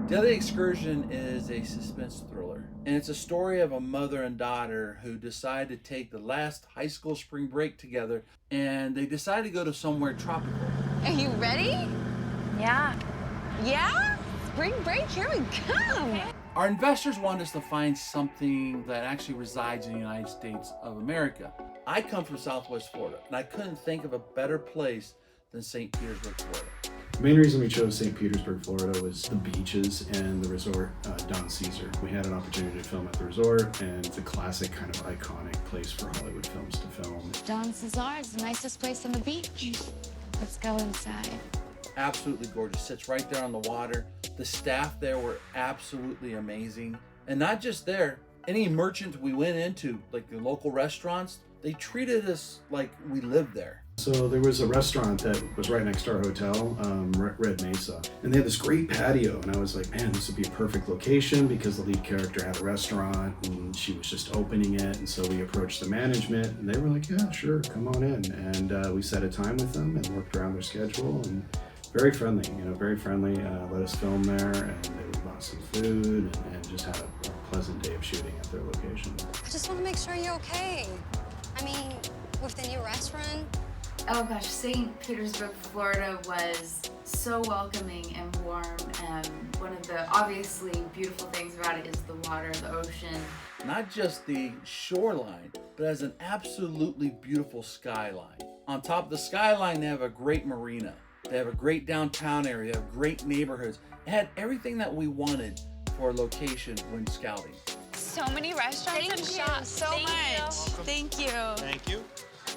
Daily Excursion is a suspense thriller, and it's a story of a mother and daughter who decide to take the last high school spring break together, and they decide to go to somewhere tropical. Are you ready? Yeah. Yeah? Spring break, here we come. Our investors want us to find something that actually resides in the United States of America. I come from Southwest Florida, and I couldn't think of a better place than St. Petersburg, Florida. The main reason we chose St. Petersburg, Florida was the beaches and the resort, Don Caesar. We had an opportunity to film at the resort, and it's a classic kind of iconic place for Hollywood films to film. Don Caesar is the nicest place on the beach. Let's go inside. Absolutely gorgeous. Sits right there on the water. The staff there were absolutely amazing. And not just there, any merchant we went into, like the local restaurants, they treated us like we lived there. So there was a restaurant that was right next to our hotel, Red Mesa, and they had this great patio, and I was like, man, this would be a perfect location because the lead character had a restaurant and she was just opening it. And so we approached the management and they were like, yeah, sure, come on in. And we set a time with them and worked around their schedule, and very friendly, very friendly. Let us film there, and they bought some food and just had a pleasant day of shooting at their location. I just want to make sure you're okay. I mean, with the new restaurant. Oh gosh, St. Petersburg, Florida was so welcoming and warm. One of the obviously beautiful things about it is the water, the ocean. Not just the shoreline, but has an absolutely beautiful skyline. On top of the skyline, they have a great marina. They have a great downtown area, they have great neighborhoods. It had everything that we wanted for a location when scouting. So many restaurants and shops. So much. Thank you. Thank you.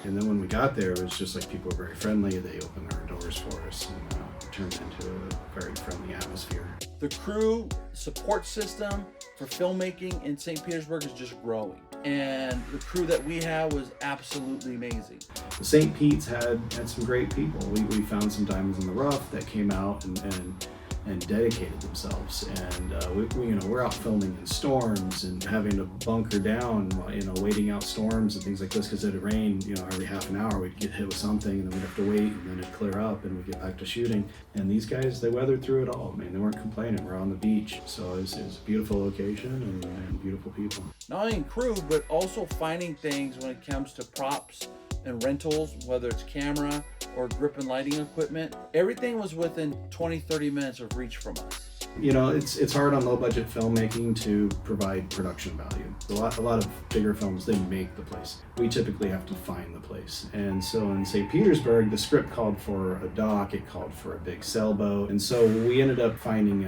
And then when we got there, it was just like people were very friendly. They opened their doors for us and turned it into a very friendly atmosphere. The crew support system for filmmaking in St. Petersburg is just growing. And the crew that we have was absolutely amazing. The St. Pete's had some great people. We found some diamonds in the rough that came out and dedicated themselves. And we're out filming in storms and having to bunker down, waiting out storms and things like this because it'd rain, every half an hour we'd get hit with something and then we'd have to wait and then it'd clear up and we'd get back to shooting. And these guys, they weathered through it all. I mean, they weren't complaining. We're on the beach. So it was a beautiful location and beautiful people. Not only in crew, but also finding things when it comes to props and rentals, whether it's camera or grip and lighting equipment. Everything was within 20-30 minutes of reach from us. It's hard on low budget filmmaking to provide production value. A lot of bigger films, they make the place. We typically have to find the place. And so in St. Petersburg, the script called for a dock, it called for a big sailboat. And so we ended up finding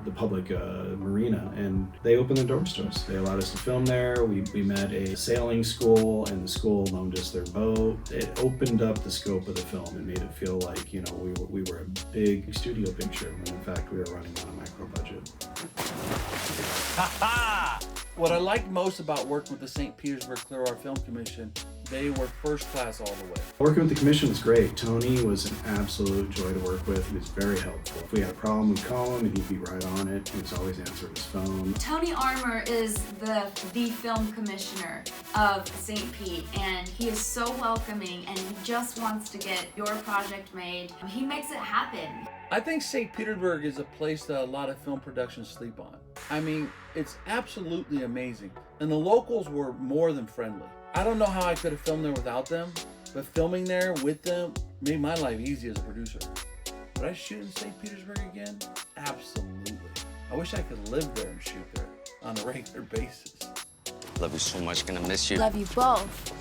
the public marina, and they opened the doors to us. They allowed us to film there. We met a sailing school, and the school loaned us their boat. It opened up the scope of the film and made it feel like, we were a big studio picture, when in fact we were running on a micro budget. What I liked most about working with the St. Petersburg-Clearwater Film Commission, they were first class all the way. Working with the commission was great. Tony was an absolute joy to work with. He was very helpful. If we had a problem, we'd call him and he'd be right on it. He was always answering his phone. Tony Armour is the film commissioner of St. Pete, and he is so welcoming and he just wants to get your project made. He makes it happen. I think St. Petersburg is a place that a lot of film productions sleep on. I mean, it's absolutely amazing. And the locals were more than friendly. I don't know how I could have filmed there without them, but filming there with them made my life easy as a producer. Would I shoot in St. Petersburg again? Absolutely. I wish I could live there and shoot there on a regular basis. Love you so much, gonna miss you. Love you both.